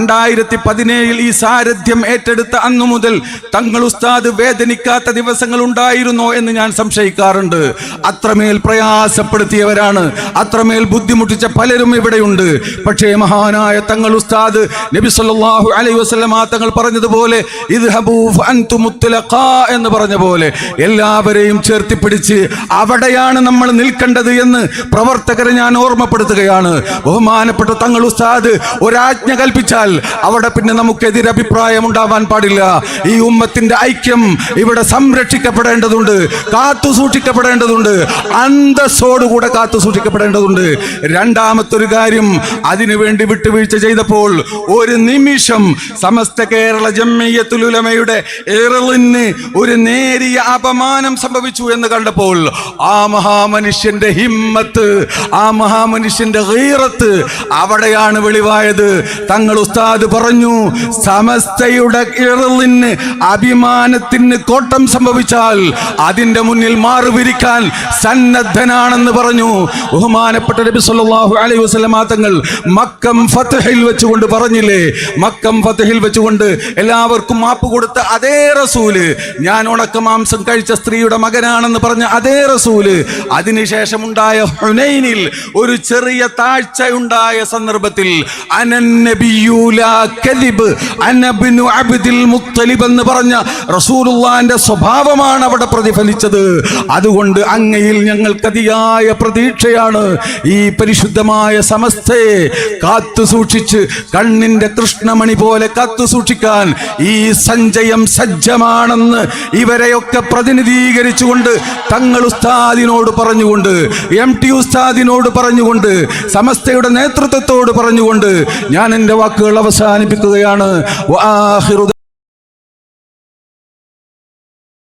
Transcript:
2017 ഈ സാരഥ്യം ഏറ്റെടുത്ത അന്നു മുതൽ തങ്ങൾ ഉസ്താദ് വേദനിക്കാത്ത ദിവസങ്ങൾ ഉണ്ടായിരുന്നോ എന്ന് ഞാൻ സംശയിക്കാറുണ്ട്. അത്രമേൽ പ്രയാസപ്പെടുത്തിയവരാണ്, അത്രമേൽ ബുദ്ധിമുട്ടിച്ച പലരും ഇവിടെയുണ്ട്. പക്ഷേ മഹാനായ തങ്ങൾ ഉസ്താദ് നബി സല്ലല്ലാഹു അലൈഹി വസല്ലം തങ്ങൾ പറഞ്ഞതുപോലെ ഇദ്ഹബൂ ഫഅൻതും മുത്ലഖാ എന്ന് പറഞ്ഞ പോലെ എല്ലാവരെയും ചേർത്തി പിടിച്ച് അവിടെയാണ് നമ്മൾ നിൽക്കേണ്ടത് എന്ന് പ്രവർത്തകരെ ഞാൻ ഓർമ്മപ്പെടുത്തുകയാണ്. ബഹുമാനപ്പെട്ട തങ്ങൾ ഉസ്താദ് ഒരാജ്ഞ കൽപ്പിച്ചാൽ അവിടെ പിന്നെ നമുക്ക് എതിരഭിപ്രായം ഉണ്ടാവാൻ പാടില്ല. ഈ ഉമ്മത്തിന്റെ ഐക്യം ഇവിടെ സംരക്ഷിക്കപ്പെടേണ്ടതുണ്ട്, കാത്തു സൂക്ഷിക്കപ്പെടേണ്ടതുണ്ട്, അന്തസ്സോടുകൂടെ കാത്തു സൂക്ഷിക്കപ്പെടേണ്ടതുണ്ട്. രണ്ടാമത്തൊരു കാര്യം, അതിനുവേണ്ടി വിട്ടുവീഴ്ച ചെയ്തപ്പോൾ ഒരു നിമിഷം സമസ്ത കേരള ജംഇയ്യത്തുൽ ഉലമയുടെ ഇർളിന് ഒരു നേരിയ അപമാനം സംഭവിച്ചു എന്ന് കണ്ടപ്പോൾ ആ മഹാമനുഷ്യന്റെ ഹിമ്മത്ത്, ആ മഹാമനുഷ്യന്റെ ഗീറത്ത് അവിടെയാണ് വെളിവായത്. തങ്ങൾ ഉസ്താദ് പറഞ്ഞു, സമസ്തയുടെ ഇർളിന് അഭിമാനത്തിന് കോട്ടം സംഭവിച്ചാൽ അതിന്റെ മുന്നിൽ മാറുവിരിക്കാൻ സന്നദ്ധനാണെന്ന് പറഞ്ഞു. ബഹുമാനപ്പെട്ട നബി സല്ലല്ലാഹു അലൈഹി വസല്ലം തങ്ങൾ മക്കം ഫത്ഹിൽ വെച്ചുകൊണ്ട് പറഞ്ഞില്ലേ, മക്കം ഫത്ഹിൽ വെച്ചുകൊണ്ട് എല്ലാവർക്കും മാപ്പ് കൊടുത്ത അതേ റസൂല്, ഞാൻ ഉണക്കമാംസം കഴിച്ച സ്ത്രീയുടെ മകനാണെന്ന് പറഞ്ഞ അതേ റസൂല്, അതിനുശേഷം ഉണ്ടായ ഹുനൈനിൽ ഒരു ചെറിയ താഴ്ച ഉണ്ടായ സന്ദർഭത്തിൽ എന്ന് പറഞ്ഞ റസൂലുള്ളാഹിന്റെ സ്വഭാവമാണ് അവിടെ പ്രതിഫലിച്ചത്. അതുകൊണ്ട് അങ്ങയിൽ ഞങ്ങൾക്ക് അതിയായ പ്രതീക്ഷയാണ്. ഈ പരിശുദ്ധമായ സമസ്തയെ കാത്തു സൂക്ഷിച്ച് കണ്ണിന്റെ കൃഷ്ണമണി പോലെ കാത്തു സൂക്ഷിക്കാൻ ഈ സഞ്ചയം സജ്ജമാണെന്ന് ഇവരെയൊക്കെ പ്രതിനിധീകരിച്ചുകൊണ്ട് തങ്ങൾ ഉസ്താദിനോട് പറഞ്ഞുകൊണ്ട്, MT ഉസ്താദിനോട് പറഞ്ഞുകൊണ്ട്, സമസ്തയുടെ നേതൃത്വത്തോട് പറഞ്ഞുകൊണ്ട് ഞാൻ എൻ്റെ വാക്കുകൾ അവസാനിപ്പിക്കുകയാണ്.